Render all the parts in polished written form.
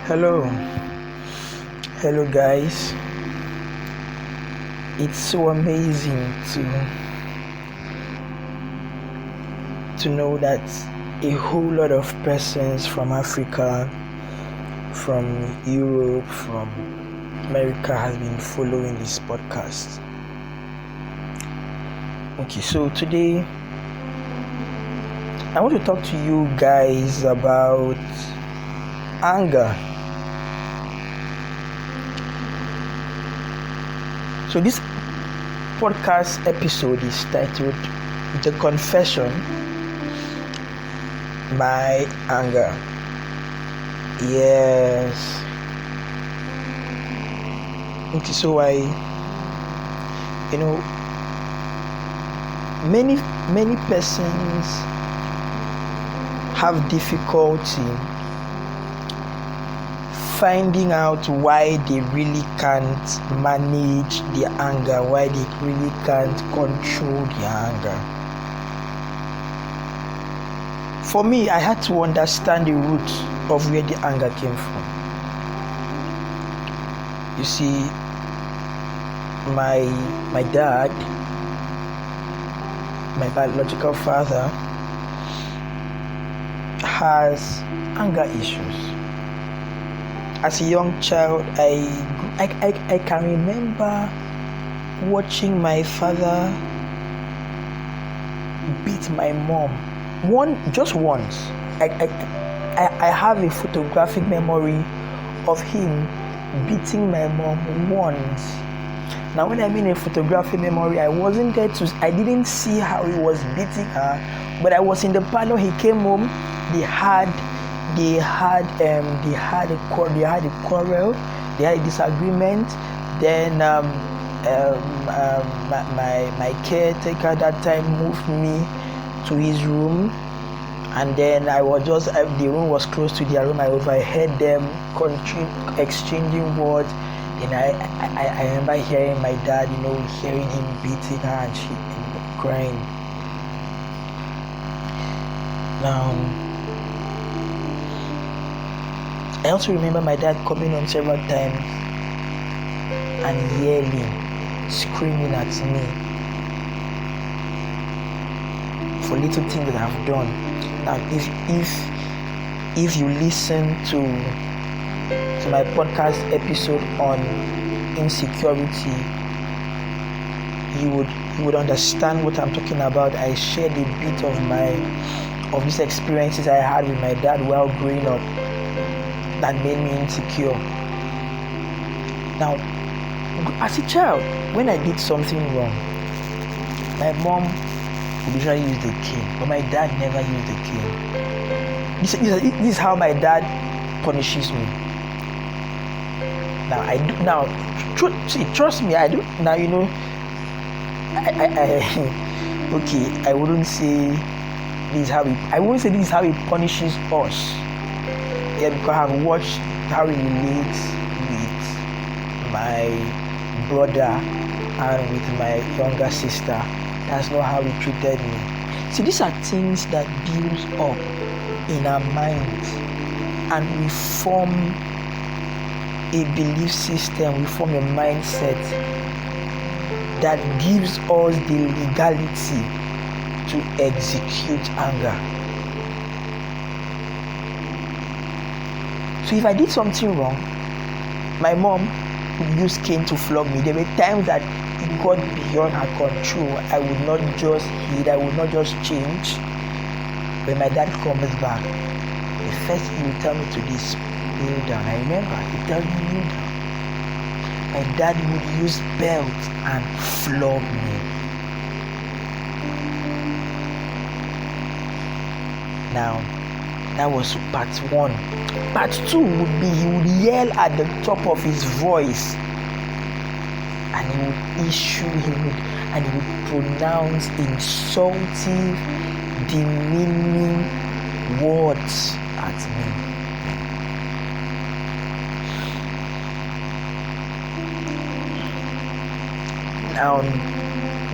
Hello, hello guys. It's so amazing to know that a whole lot of persons from Africa, from Europe, from America has been following this podcast. Okay, so today I want to talk to you guys about anger. So this podcast episode is titled The Confession by Anger. Yes. Okay, so many persons have difficulty finding out why they really can't manage their anger, why they really can't control their anger. For me, I had to understand the root of where the anger came from. You see, my dad, my biological father, has anger issues. As a young child, I can remember watching my father beat my mom just once. I have a photographic memory of him beating my mom once. Now, when I mean a photographic memory, I wasn't there I didn't see how he was beating her, but I was in the parlor. He came home. They had a quarrel. They had a disagreement. Then my caretaker that time moved me to his room, and then the room was close to their room. I overheard them exchanging words. And I remember hearing my dad, hearing him beating her and she crying. Now, I also remember my dad coming home several times and yelling, screaming at me for little things that I've done. Now, if you listen to my podcast episode on insecurity, you would understand what I'm talking about. I shared a bit of these experiences I had with my dad while growing up that made me insecure. Now, as a child, when I did something wrong, my mom would usually use the cane, but my dad never used the cane. This is how my dad punishes me. Trust me, I do. Now, I wouldn't say this is how he punishes us. Yeah, because I've watched how he relates with my brother and with my younger sister. That's not how he treated me. See, these are things that build up in our minds, and we form a belief system, we form a mindset that gives us the legality to execute anger. So if I did something wrong, my mom would use cane to flog me. There were times that it got beyond her control. I would not just hid, I would not just change. When my dad comes back, the first thing he would tell me to do is kneel down. I remember he told me kneel down. My dad would use belt and flog me. Now, that was part one. Part two would be he would yell at the top of his voice, and he would pronounce insulting, demeaning words at me. Now,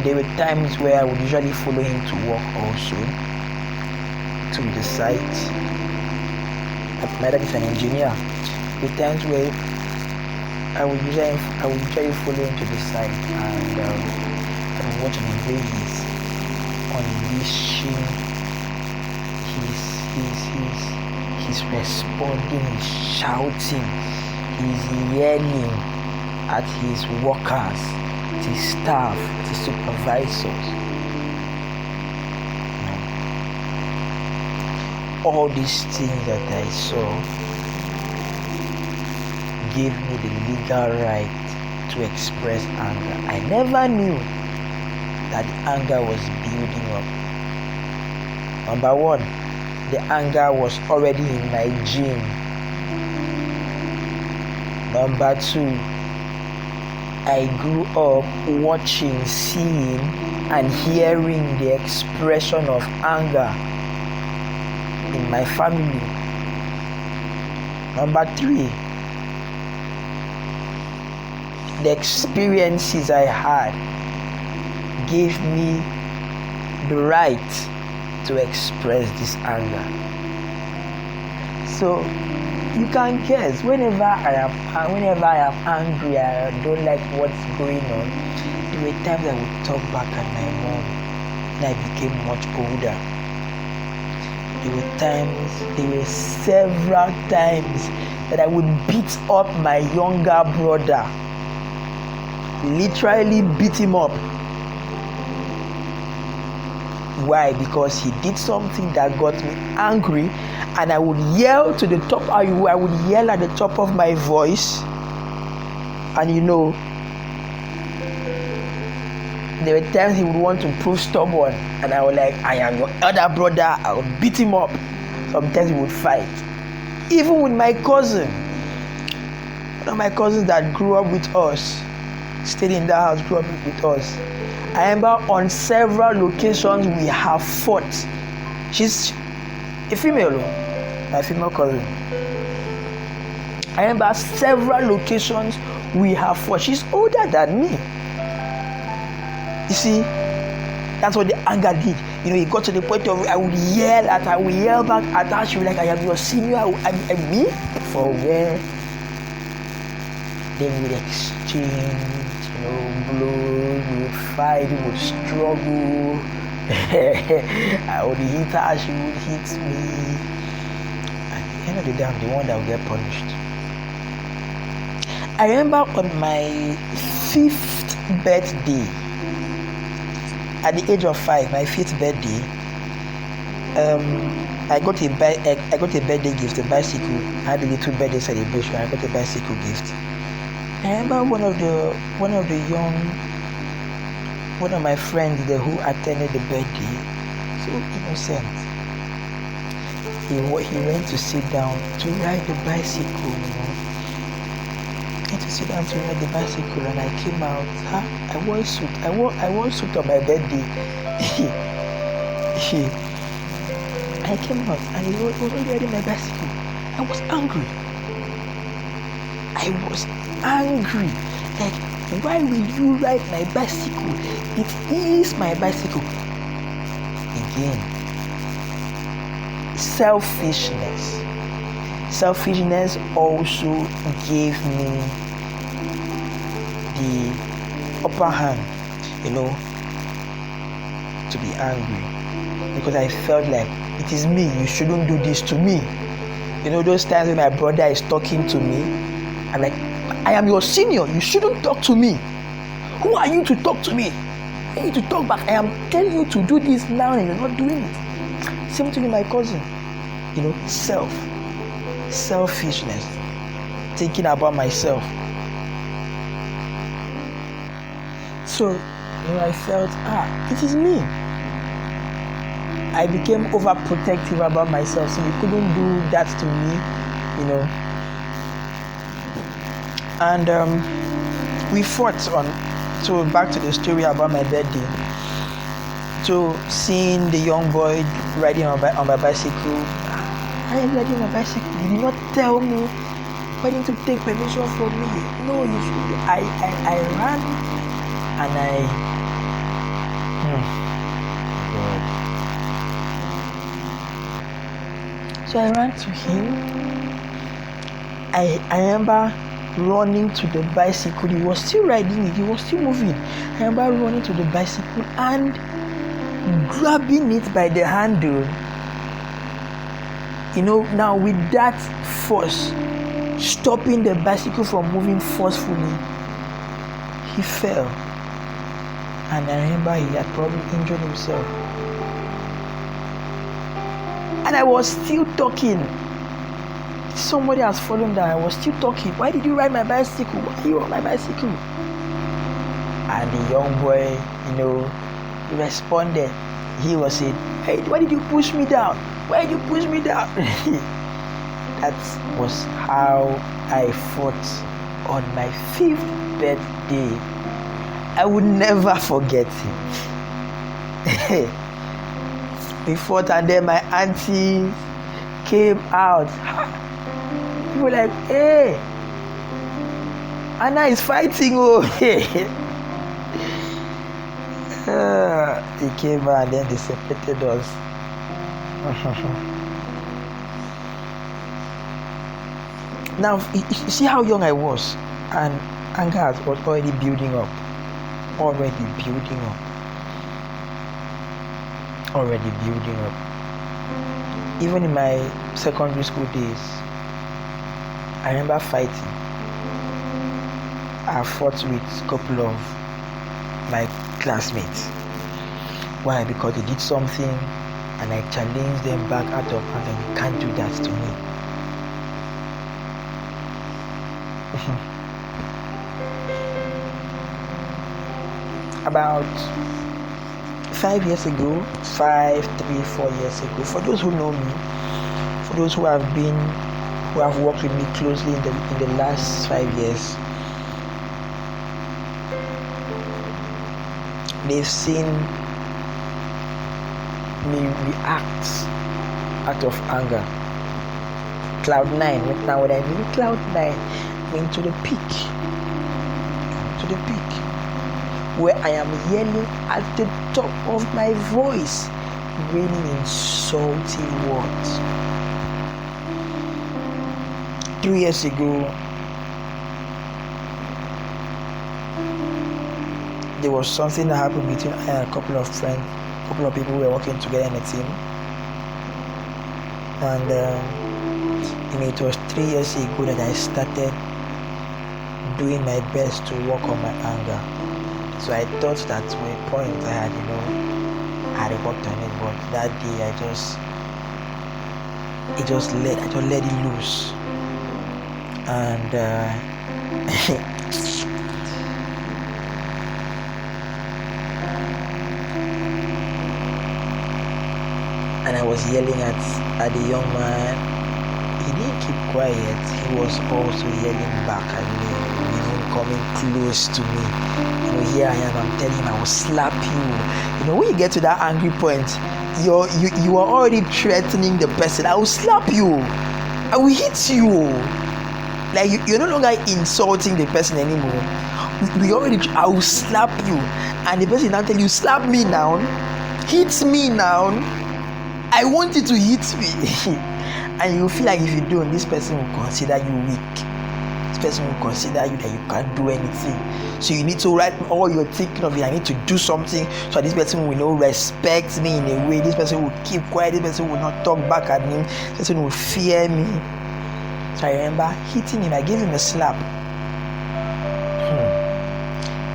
there were times where I would usually follow him to work also, to the site. My dad is an engineer. The times where I would usually follow him to the side and I would watch the way he's unleashing, he's responding, he's shouting, he's yelling at his workers, his staff, his supervisors. All these things that I saw gave me the legal right to express anger. I never knew that the anger was building up. Number one, the anger was already in my gene. Number two, I grew up watching, seeing, and hearing the expression of anger in my family. Number three, the experiences I had gave me the right to express this anger. So you can guess, whenever I am angry, I don't like what's going on, there were times I would talk back at my mom when I became much older. There were several times that I would beat up my younger brother. Literally beat him up. Why? Because he did something that got me angry, and I would yell to the top. I would yell at the top of my voice, and there were times he would want to prove stubborn, and I was like, I am your elder brother, I would beat him up. Sometimes we would fight. Even with my cousin, one of my cousins that grew up with us, stayed in that house, grew up with us. I remember on several locations we have fought. She's a female, my female cousin. I remember several locations we have fought. She's older than me. You see, that's what the anger did. It got to the point of I would yell back at her. She would be like, I am your senior. I'm me? For where? Then we would exchange, blows, we would fight, we would struggle. I would hit her, she would hit me. At the end of the day, I'm the one that will get punished. I remember on my 5th birthday, at the age of 5, my 5th birthday, I got a birthday gift, a bicycle. I had a little birthday celebration. I got a bicycle gift. I remember one of my friends there who attended the birthday, so innocent. He went to sit down to ride the bicycle. And I came out. I wore suit on my birthday. I came out and he was riding my bicycle. I was angry. Like, why will you ride my bicycle? It is my bicycle. Again, selfishness. Selfishness also gave me the upper hand, to be angry, because I felt like it is me, you shouldn't do this to me. Those times when my brother is talking to me, I'm like, I am your senior, you shouldn't talk to me. Who are you to talk to me? I need to talk back. I am telling you to do this now and you're not doing it. Same thing with my cousin. Selfishness, thinking about myself. So, I felt, it is me. I became overprotective about myself, so you couldn't do that to me, And we fought on. So back to the story about my birthday. So seeing the young boy riding on my bicycle, I am riding my bicycle. You did not tell me. Why didn't you take permission from me? No, you should. I ran and God. So I ran to him I remember running to the bicycle. He was still riding it. He was still moving. I remember running to the bicycle and grabbing it by the handle. Now with that force, stopping the bicycle from moving forcefully, he fell. And I remember he had probably injured himself. And I was still talking. Somebody has fallen down. I was still talking. Why did you ride my bicycle? Why are you on my bicycle? And the young boy, responded. He was saying, hey, why did you push me down? Why did you push me down? That was how I fought on my 5th birthday. I would never forget it. We fought, and then my auntie came out. People were like, hey, Anna is fighting. Oh, he came out, and then they separated us. Now, you see how young I was, and anger was already building up. Even in my secondary school days, I remember fighting. I fought with a couple of my classmates. Why? Because they did something and I challenged them back out of anger. You can't do that to me. About 4 years ago, for those who know me, for those who have worked with me closely in the last 5 years, they've seen me react out of anger. Cloud 9. Now when I mean cloud 9, I mean to the peak, where I am yelling at the top of my voice, raining insulting words. 3 years ago, there was something that happened between I and a couple of people who were working together in a team. And it was 3 years ago that I started doing my best to work on my anger. So I thought that to a point I had worked on it, but that day I just let it loose. And and I was yelling at the young man. He didn't keep quiet. He was also yelling back at me, even coming close to me. Here I am. I'm telling him I will slap you. When you get to that angry point, you are already threatening the person. I will slap you. I will hit you. Like you're no longer insulting the person anymore. I will slap you, and the person now tell you, slap me now, hit me now. I want you to hit me. And you feel like if you don't, this person will consider you weak. This person will consider you that you can't do anything. So you need to write all you're thinking of it. I need to do something so this person will respect me in a way. This person will keep quiet. This person will not talk back at me. This person will fear me. So I remember hitting him. I gave him a slap.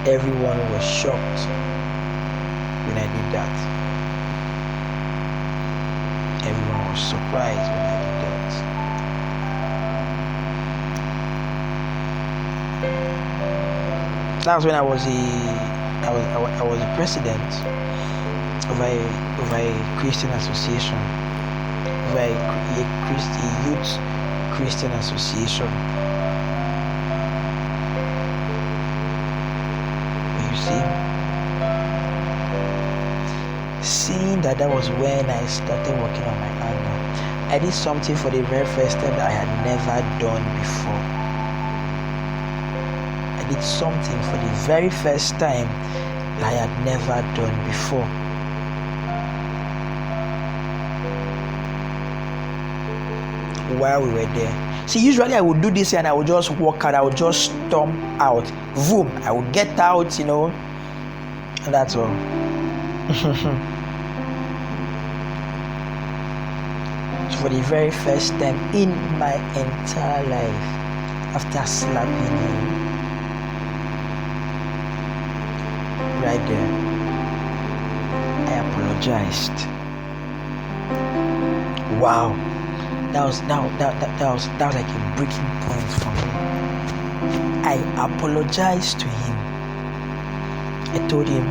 Everyone was shocked when I did that. Everyone was surprised when I did that. That was when I was the president of a Christian association, of a youth Christian association. You see, seeing that was when I started working on my anger. I did something for the very first time that I had never done before. I did something for the very first time that I had never done before. While we were there, See, usually I would do this and I would just walk out, I would just storm out. Boom, I would get out, and that's all. For the very first time in my entire life, after slapping him right there, I apologized. Wow, that was like a breaking point for me. I apologized to him. I told him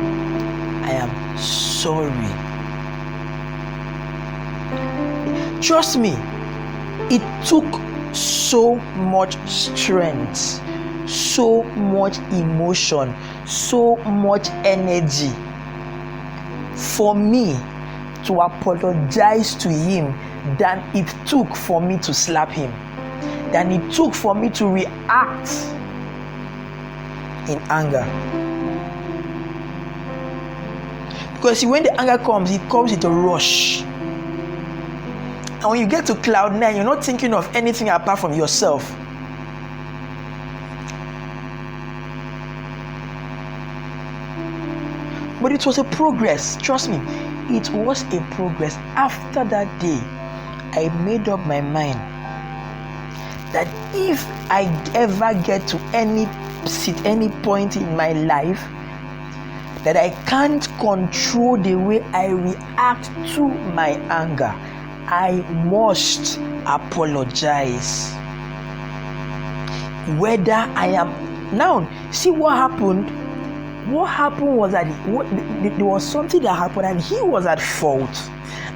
I am sorry. Trust me, it took so much strength, so much emotion, so much energy for me to apologize to him than it took for me to slap him, than it took for me to react in anger. Because see, when the anger comes, it comes with a rush. And when you get to cloud 9, you're not thinking of anything apart from yourself. But it was a progress. Trust me, it was a progress. After that day, I made up my mind that if I ever get to any point in my life that I can't control the way I react to my anger, I must apologize. Whether I am now, see what happened. What happened was that there was something that happened, and he was at fault.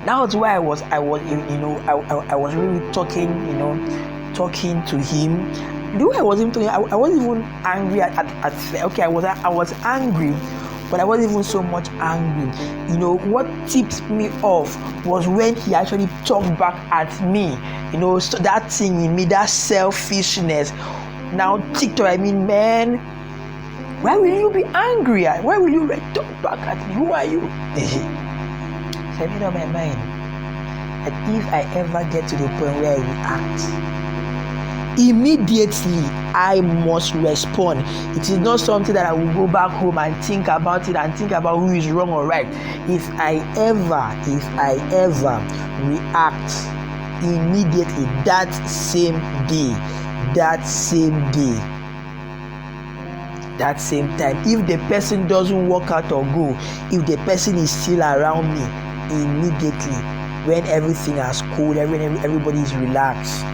That was why I was really talking to him. The way I was even talking, I wasn't even angry at okay, I was angry. But I wasn't even so much angry. What tipped me off was when he actually talked back at me. So that thing in me, that selfishness. Now, TikTok, man, why will you be angry? Why will you talk back at me? Who are you? So I made up my mind that if I ever get to the point where I react, immediately I must respond. It is not something that I will go back home and think about it and think about who is wrong or right. If I ever react immediately that same time, if the person doesn't walk out or go, if the person is still around me, immediately when everything has cooled, everybody is relaxed.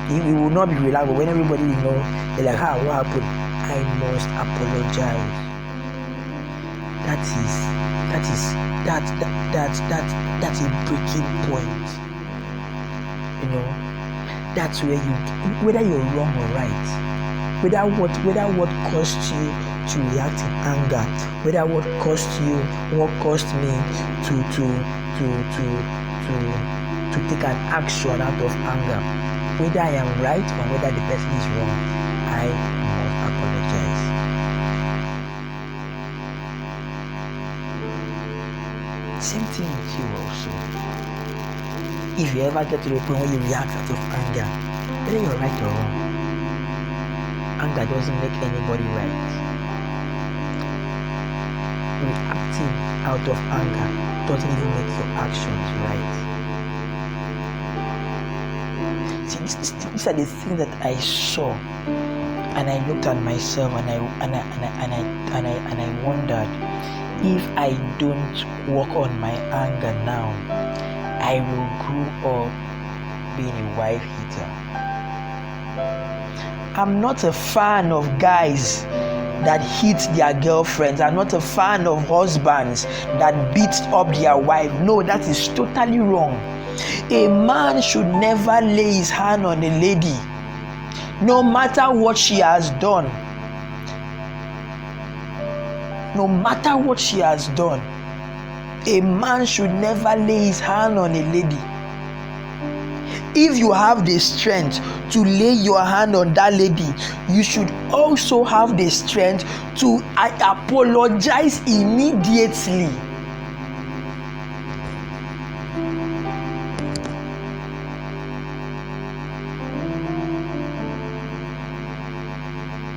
We will not be relaxed, but when everybody they're like, what happened? I must apologize. That's a breaking point. That's where whether you're wrong or right, whether what caused you to react in anger, whether what caused me to take an action out of anger, whether I am right or whether the person is wrong, I must apologize. Same thing with you also. If you ever get to the point where you react out of anger, whether you're right or wrong, anger doesn't make anybody right. Reacting out of anger doesn't even make your actions right. See, these are the things that I saw, and I looked at myself, and I wondered, if I don't work on my anger now, I will grow up being a wife hater. I'm not a fan of guys that hit their girlfriends. I'm not a fan of husbands that beat up their wife. No, that is totally wrong. A man should never lay his hand on a lady, no matter what she has done. No matter what she has done, a man should never lay his hand on a lady. If you have the strength to lay your hand on that lady, you should also have the strength to apologize immediately.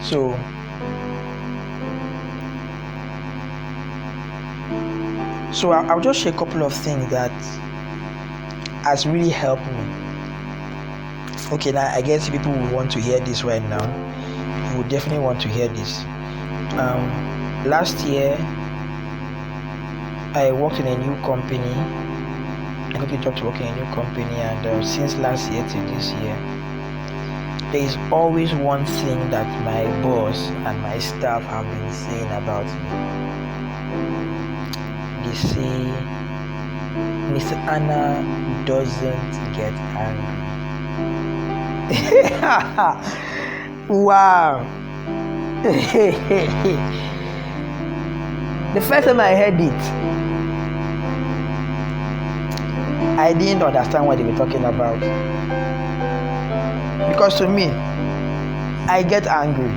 So I'll just share a couple of things that has really helped me. Okay, now I guess people will want to hear this right now. You will definitely want to hear this. Last year I worked in a new company. I got a job to work in a new company, and since last year to this year, there is always one thing that my boss and my staff have been saying about me. They say Mr. Anna doesn't get angry. Wow. The first time I heard it, I didn't understand what they were talking about. Because to me, I get angry.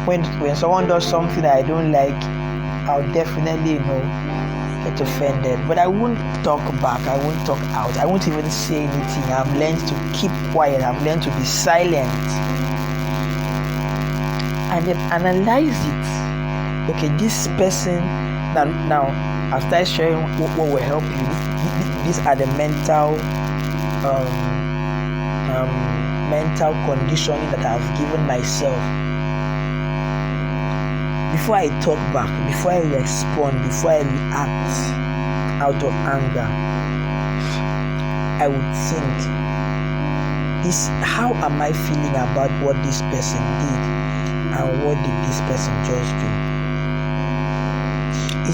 When someone does something I don't like, I'll definitely, get offended. But I won't talk back. I won't talk out. I won't even say anything. I've learned to keep quiet. I've learned to be silent. And then analyze it. Okay, this person, now I'll start sharing what will help you. These are the mental conditioning that I've given myself. Before I talk back, before I respond, before I react out of anger, I would think, how am I feeling about what this person did, and what did this person just do?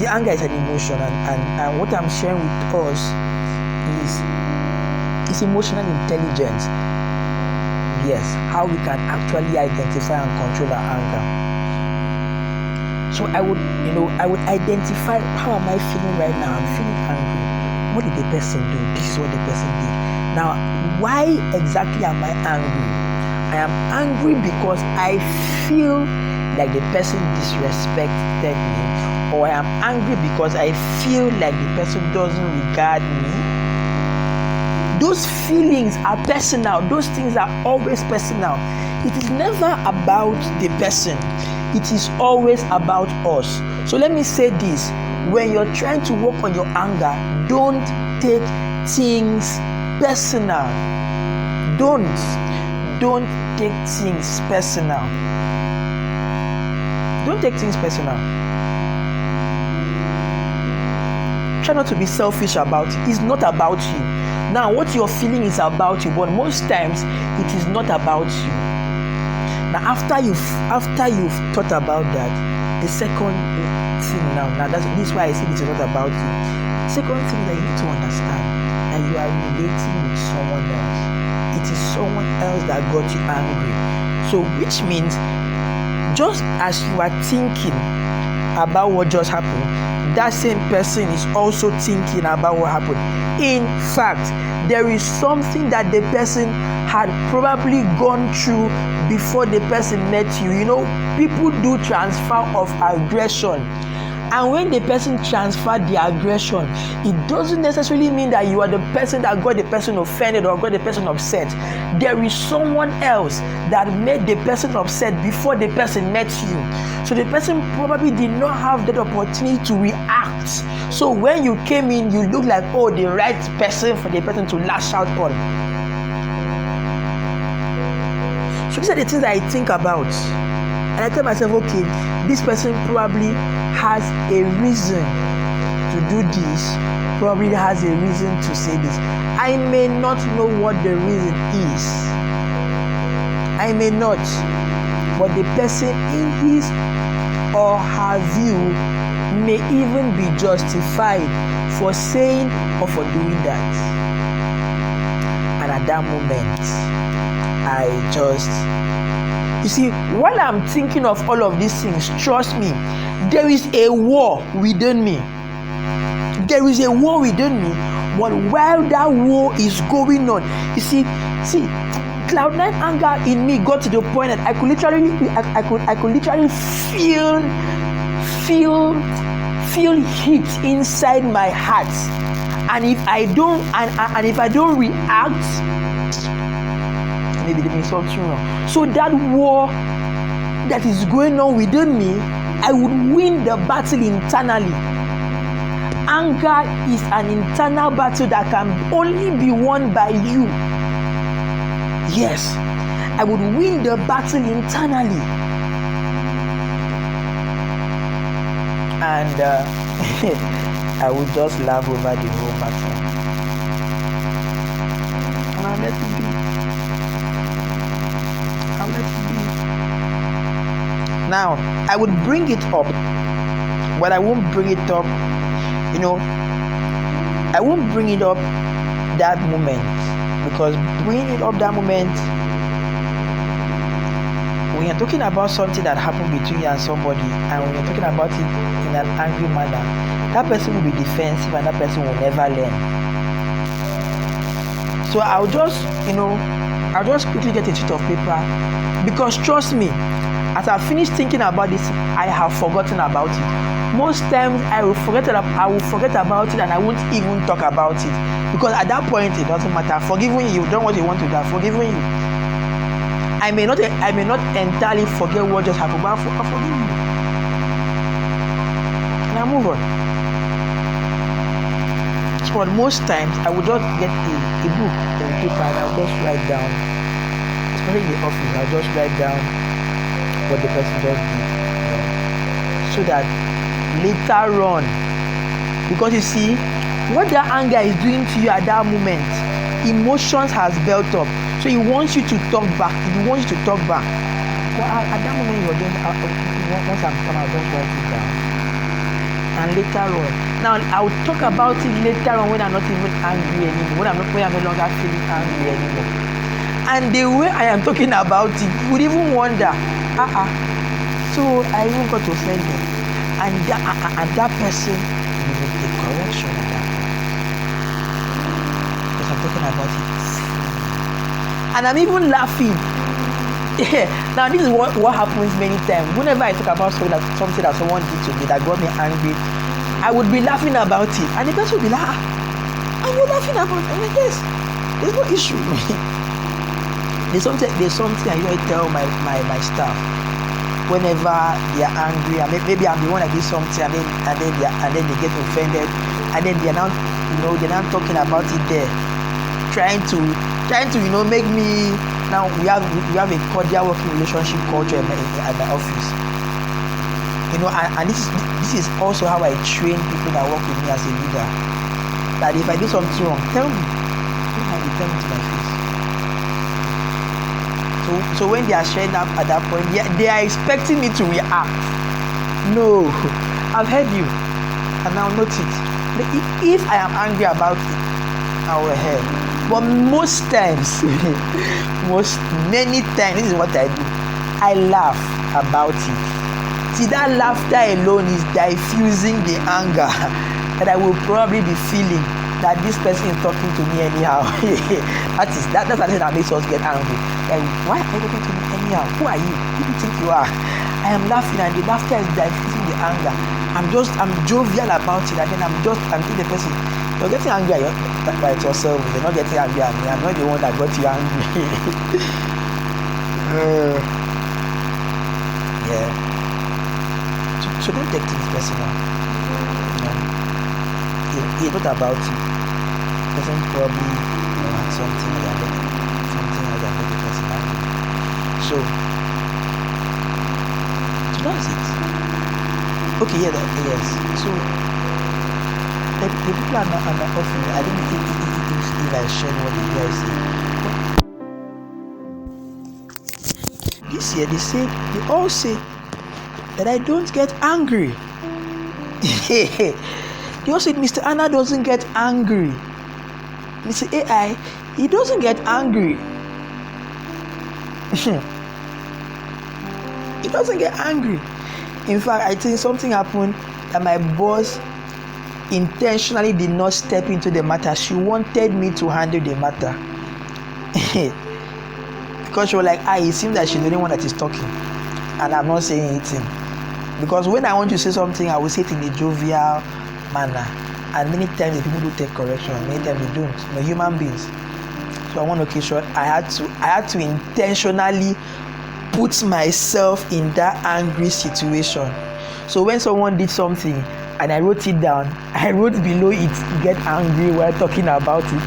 Anger is an emotion, and what I'm sharing with us is emotional intelligence. Yes, how we can actually identify and control our anger. So I would identify, how am I feeling right now? I'm feeling angry. What did the person do? This is what the person did. Now, why exactly am I angry? I am angry because I feel like the person disrespected me, or I am angry because I feel like the person doesn't regard me. Those feelings are personal. Those things are always personal. It is never about the person. It is always about us. So let me say this. When you're trying to work on your anger, don't take things personal. Don't take things personal. Don't take things personal. Try not to be selfish about it. It's not about you. Now, what you're feeling is about you, but most times it is not about you. Now, after you've thought about that, the second thing now this is why I say this is not about you. Second thing that you need to understand, that you are relating with someone else. It is someone else that got you angry. So, which means, just as you are thinking about what just happened, that same person is also thinking about what happened. In fact, there is something that the person had probably gone through before the person met you. People do transfer of aggression. And when the person transferred the aggression, it doesn't necessarily mean that you are the person that got the person offended or got the person upset. There is someone else that made the person upset before the person met you. So the person probably did not have that opportunity to react. So when you came in, you look like, the right person for the person to lash out on. So these are the things that I think about. And I tell myself, okay, this person probably has a reason to do this, probably has a reason to say this. I may not know what the reason is. I may not. But the person in his or her view may even be justified for saying or for doing that. And at that moment, you see, while I'm thinking of all of these things, trust me, there is a war within me. There is a war within me. But while that war is going on, you see, Cloud9 anger in me got to the point that I could literally feel heat inside my heart. And if I don't react, maybe they insult you. So that war that is going on within me, I would win the battle internally. Anger is an internal battle that can only be won by you. Yes, I would win the battle internally. And I would just laugh over the whole matter. And I'll let it be. Now, I would bring it up, but I won't bring it up, I won't bring it up that moment, because bringing it up that moment, when you're talking about something that happened between you and somebody, and when you're talking about it in an angry manner, that person will be defensive and that person will never learn. So I'll just quickly get a sheet of paper, because trust me, as I finish thinking about this, I have forgotten about it. Most times I will forget about it, and I won't even talk about it, because at that point it doesn't matter. Forgiving you, done what you want to do. Forgiving you, I may not entirely forget what just happened, but I'll forgive you, and I move on. So most times I would just get a book or a paper, and I'll just write down, especially in the office, I'll just write down what the person just did, so that later on, because you see, what that anger is doing to you at that moment, emotions has built up, so he wants you to talk back. But at that moment, you're just once I'm done, I'll just write it down, and later on, now I'll talk about it later on when I'm not even angry anymore, when I'm no longer feeling angry anymore. And the way I am talking about it, you would even wonder, so I even got offended, and that person will take correction at that point, because I'm talking about it, and I'm even laughing. Now this is what happens many times. Whenever I talk about something that someone did to me that got me angry, I would be laughing about it, and the person would be like, and you're laughing about it? I'm like, yes, there's no issue. There's something I usually tell my staff whenever they are angry, and maybe I'm the one that did something, and then they get offended, and then they're now talking about it there, trying to make me. Now we have a cordial working relationship culture at the office, and this is also how I train people that work with me as a leader. That if I do something wrong, tell me. Tell me to my face. So when they are sharing that at that point, they are expecting me to react. No, I've heard you, and now note it. If I am angry about it, I will hear. But most times, many times, this is what I do. I laugh about it. See, that laughter alone is diffusing the anger that I will probably be feeling, that this person is talking to me anyhow. That's something that makes us get angry. Like, why are you talking to me anyhow? Who are you? Who do you think you are? I am laughing, and the laughter is diffusing the anger. I'm jovial about it, and then I'm telling the person, you're getting angry by yourself. You're not getting angry at me. I'm not the one that got you angry. Yeah. So don't take things personal. It's not about it. Doesn't probably want something that made the person angry. So that's it. Okay, yes. So the people are not offering. I don't think if I share what the guys say. This year they all say that I don't get angry. They all said Mr. Anna doesn't get angry. Mr. AI, he doesn't get angry. He doesn't get angry. In fact, I think something happened that my boss intentionally did not step into the matter. She wanted me to handle the matter. Because she was like, it seems that she's the only one that is talking, and I'm not saying anything. Because when I want to say something, I will say it in a jovial manner. And many times the people do take correction, many times they don't. We're human beings. So on one occasion, I had to intentionally put myself in that angry situation. So when someone did something and I wrote it down, I wrote below it, get angry while talking about it.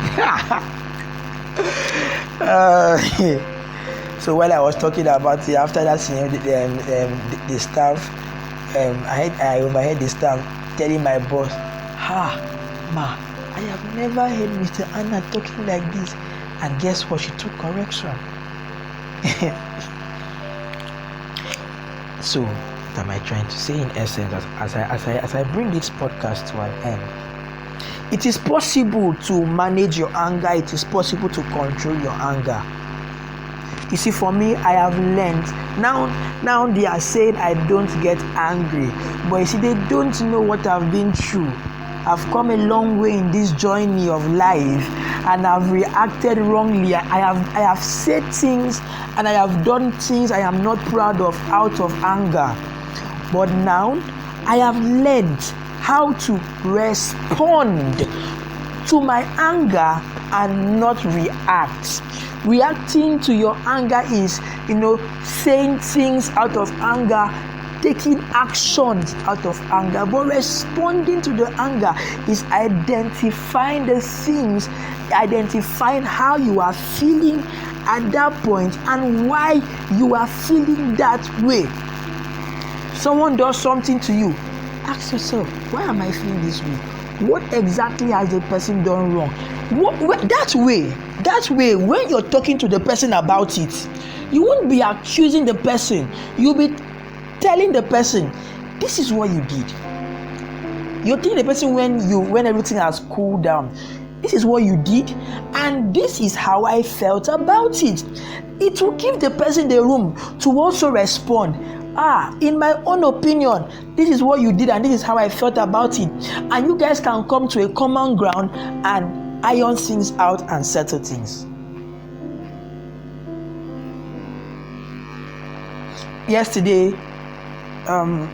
So while I was talking about it, after that, the staff, I overheard the staff telling my boss, ma, I have never heard Mr. Anna talking like this. And guess what? She took correction. So, what am I trying to say in essence? As I bring this podcast to an end, it is possible to manage your anger. It is possible to control your anger. You see, for me, I have learned. Now they are saying I don't get angry. But you see, they don't know what I've been through. I've come a long way in this journey of life, and I've reacted wrongly. I have said things and I have done things I am not proud of out of anger. But now I have learned how to respond to my anger and not react. Reacting to your anger is, saying things out of anger, taking actions out of anger. But responding to the anger is identifying the things, identifying how you are feeling at that point and why you are feeling that way. Someone does something to you, ask yourself, why am I feeling this way? What exactly has the person done wrong? That way, when you're talking to the person about it, you won't be accusing the person. You'll be telling the person, this is what you did. You're telling the person when everything has cooled down, this is what you did, and this is how I felt about it. It will give the person the room to also respond. In my own opinion, this is what you did and this is how I felt about it. And you guys can come to a common ground and iron things out and settle things. Yesterday, I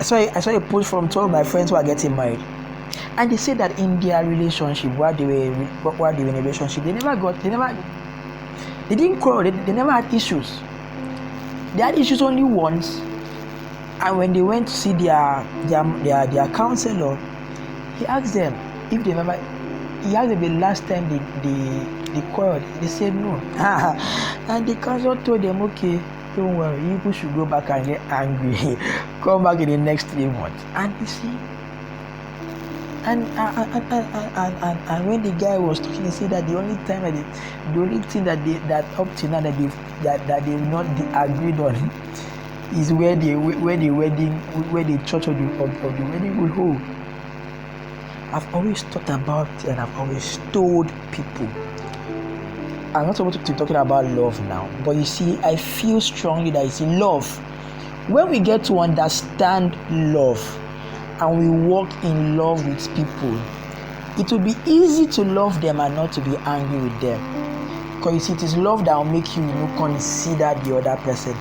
saw a post from two of my friends who are getting married, and they said that in their relationship, while they were in a relationship, they didn't quarrel. They never had issues. They had issues only once, and when they went to see their counselor, he asked them if they ever. He asked them the last time they quarreled. They said no, and the counselor told them, okay, don't worry, you people should go back and get angry. Come back in the next 3 months. And you see, and when the guy was talking, he said that the only thing that up to now that they've not agreed on is where the church of the wedding will hold. I've always thought about it, and I've always told people. I'm not supposed to be talking about love now, but you see, I feel strongly that it's love. When we get to understand love and we walk in love with people, it will be easy to love them and not to be angry with them. Because you see, it is love that will make you consider the other person,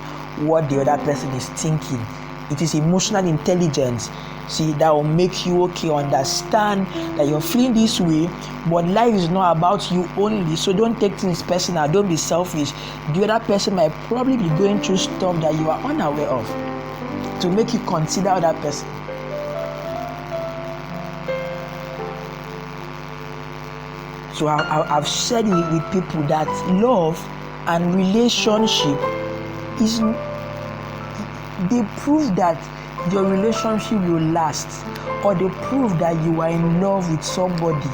what the other person is thinking. It is emotional intelligence, see, that will make you understand that you're feeling this way, but life is not about you only. So don't take things personal, don't be selfish. The other person might probably be going through stuff that you are unaware of, to make you consider that person. So I've shared with people that love and relationship they prove that your relationship will last, or they prove that you are in love with somebody,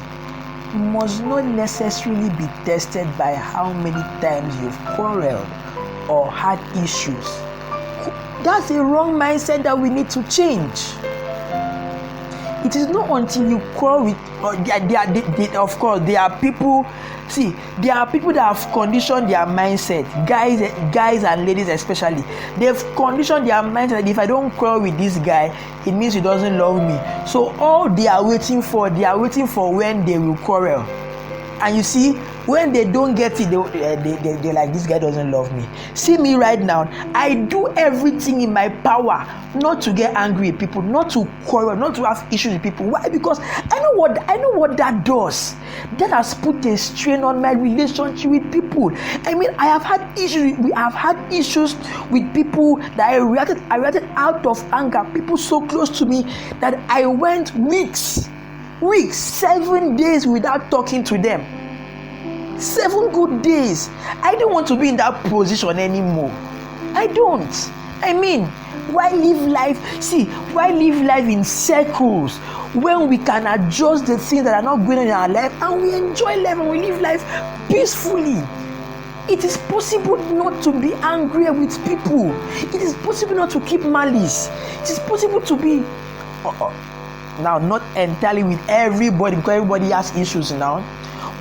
must not necessarily be tested by how many times you've quarreled or had issues. That's a wrong mindset that we need to change. It is not until you quarrel with, of course, there are people that have conditioned their mindset, guys and ladies especially. They've conditioned their mindset that if I don't quarrel with this guy, it means he doesn't love me. So all they are waiting for when they will quarrel. And you see, When they don't get it, they're like, this guy doesn't love me. See me right now. I do everything in my power not to get angry at people, not to quarrel, not to have issues with people. Why? Because I know what that does. That has put a strain on my relationship with people. I mean, we have had issues with people that I reacted out of anger. People so close to me that I went weeks, 7 days without talking to them. 7 good days. I don't want to be in that position anymore. I don't. I mean, why live life in circles when we can adjust the things that are not going on in our life and we enjoy life and we live life peacefully? It is possible not to be angry with people. It is possible not to keep malice. It is possible to be now not entirely with everybody, because everybody has issues now,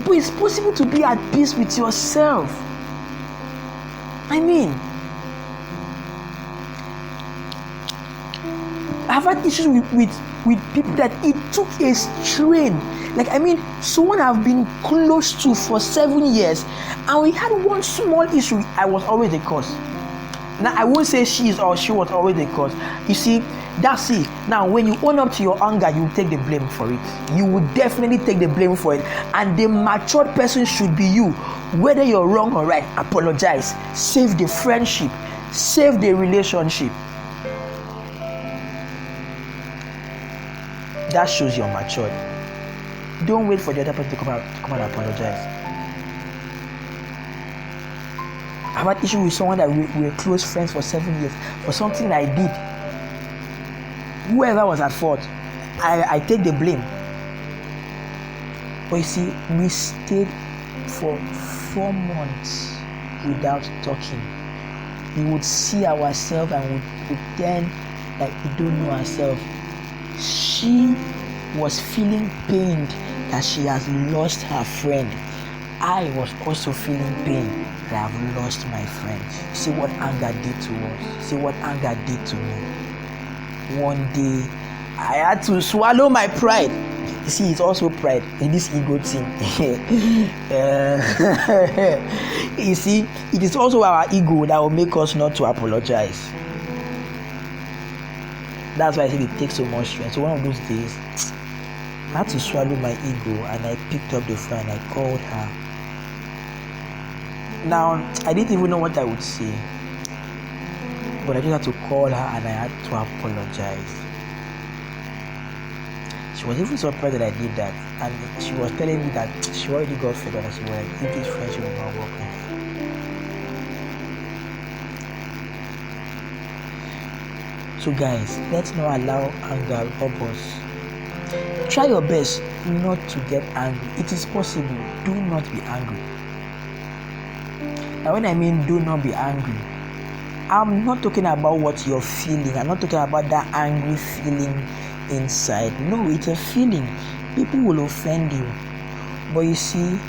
but it's possible to be at peace with yourself. I mean, I've had issues with people that it took a strain. Like, I mean, someone I've been close to for 7 years, and we had one small issue. I was always the cause. Now, I won't say she was always the cause. You see, that's it. Now, when you own up to your anger, you take the blame for it. You will definitely take the blame for it. And the matured person should be you. Whether you're wrong or right, apologize. Save the friendship. Save the relationship. That shows you're matured. Don't wait for the other person to come and apologize. I've had issue with someone that we were close friends for 7 years for something I did. Whoever was at fault, I take the blame. But you see, we stayed for 4 months without talking. We would see ourselves and would pretend like we don't know ourselves. She was feeling pained that she has lost her friend. I was also feeling pain that I've lost my friend. See what anger did to us. See what anger did to me. One day, I had to swallow my pride. You see, it's also pride in this ego thing. You see, it is also our ego that will make us not to apologize. That's why I said it takes so much strength. So one of those days, I had to swallow my ego, and I picked up the phone and I called her. Now, I didn't even know what I would say, but I just had to call her and I had to apologize. She was even surprised that I did that, and she was telling me that she already got fed up and she was like, if this friendship will not work with. So guys, let's not allow anger rob us. Try your best not to get angry. It is possible. Do not be angry. Now, when I mean do not be angry, I'm not talking about what you're feeling. I'm not talking about that angry feeling inside. No, it's a feeling. People will offend you. But you see,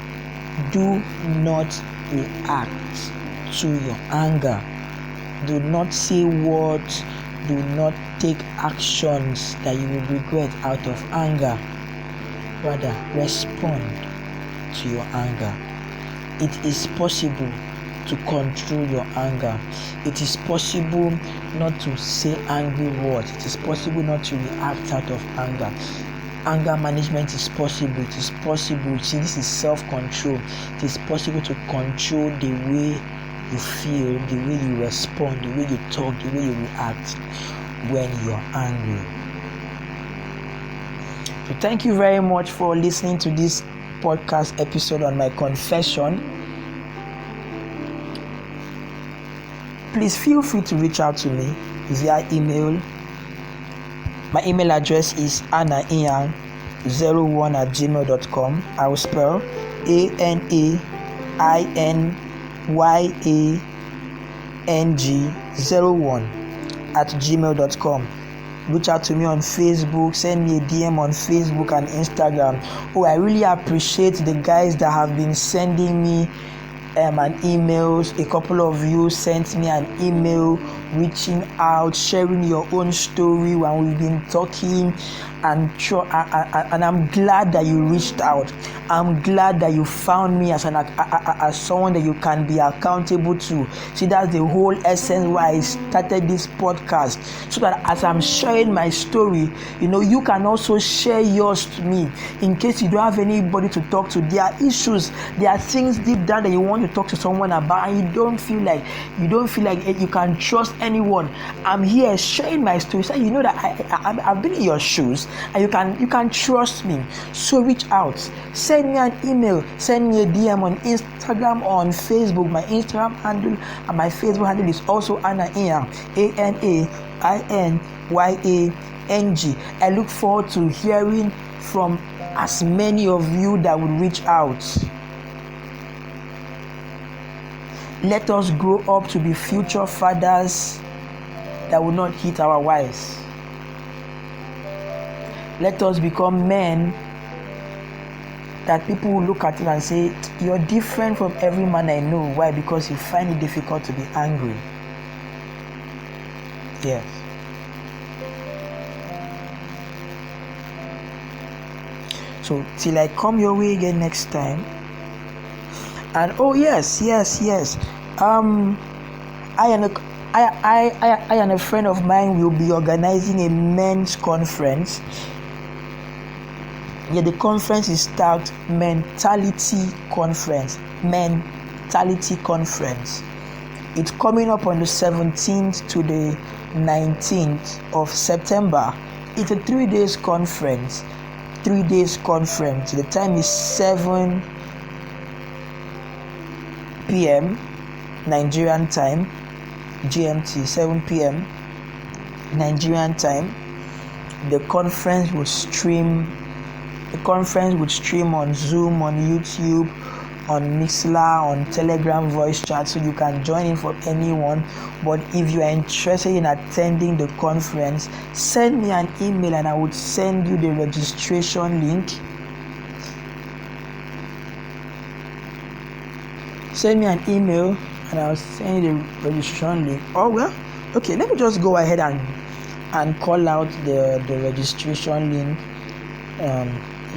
do not react to your anger. Do not say words. Do not take actions that you will regret out of anger. Rather, respond to your anger. It is possible to control your anger. It is possible not to say angry words. It is possible not to react out of anger. Anger management is possible. It is possible. See, this is self-control. It is possible to control the way you feel, the way you respond, the way you talk, the way you react when you're angry. So thank you very much for listening to this podcast episode on my confession. Please feel free to reach out to me via email. My email address is anaiyan01@gmail.com. I will spell ANAIYANG01@gmail.com. Reach out to me on Facebook, send me a DM on Facebook and Instagram. I really appreciate the guys that have been sending me and emails. A couple of you sent me an email reaching out, sharing your own story when we've been talking, and I'm glad that you reached out. I'm glad that you found me as someone that you can be accountable to. See, that's the whole essence why I started this podcast, so that as I'm sharing my story, you can also share yours to me. In case you don't have anybody to talk to, there are issues, there are things deep down that you want to talk to someone about, and you don't feel like you can trust anyone. I'm here sharing my story, so that I've been in your shoes, and you can trust me. So reach out, send me an email, send me a DM on Instagram or on Facebook. My Instagram handle and my Facebook handle is also Anainyang, ANAINYANG. I look forward to hearing from as many of you that will reach out. Let us grow up to be future fathers that will not hit our wives. Let us become men that people will look at it and say, you're different from every man I know. Why? Because you find it difficult to be angry. Yes. So till I come your way again next time. And yes. I and a friend of mine will be organizing a men's conference. Yeah, the conference is tagged Mentality Conference. It's coming up on the 17th to the 19th of September. It's a 3 days conference. The time is 7 p.m. Nigerian time, GMT, 7 p.m. Nigerian time. The conference would stream on Zoom, on YouTube, on Mixler, on Telegram voice chat, so you can join in for anyone. But if you are interested in attending the conference, send me an email and I would send you the registration link. Send me an email and I'll send you the registration link. Okay, let me just go ahead and call out the registration link.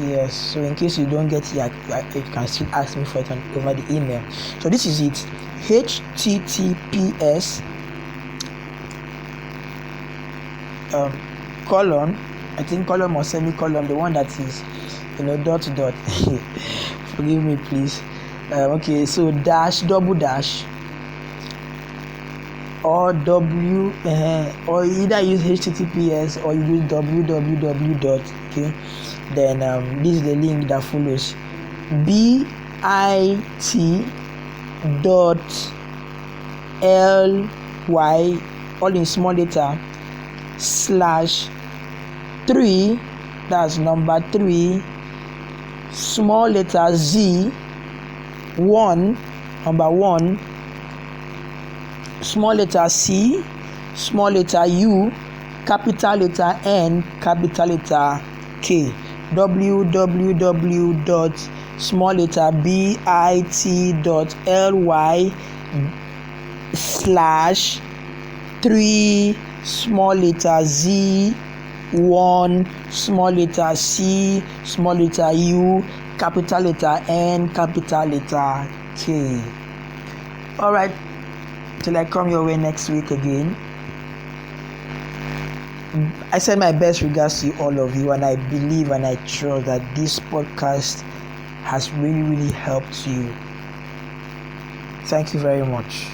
Yes, so in case you don't get it, you can still ask me for it over the email. So this is it. HTTPS colon or semicolon, the one that is dot. Forgive me, please. Okay, so double dash or W, or either use HTTPS or you use www. Okay, then this is the link that follows: bit.ly, all in small letter, /3, that's number 3, small letter Z, 1, number 1, small letter C, small letter U, capital letter N, capital letter K. www.bit.ly/3 small letter Z, 1 small letter C, small letter U, capital letter N, capital letter K. All right, till I come your way next week again. I send my best regards to all of you, and I believe and I trust that this podcast has really, really helped you. Thank you very much.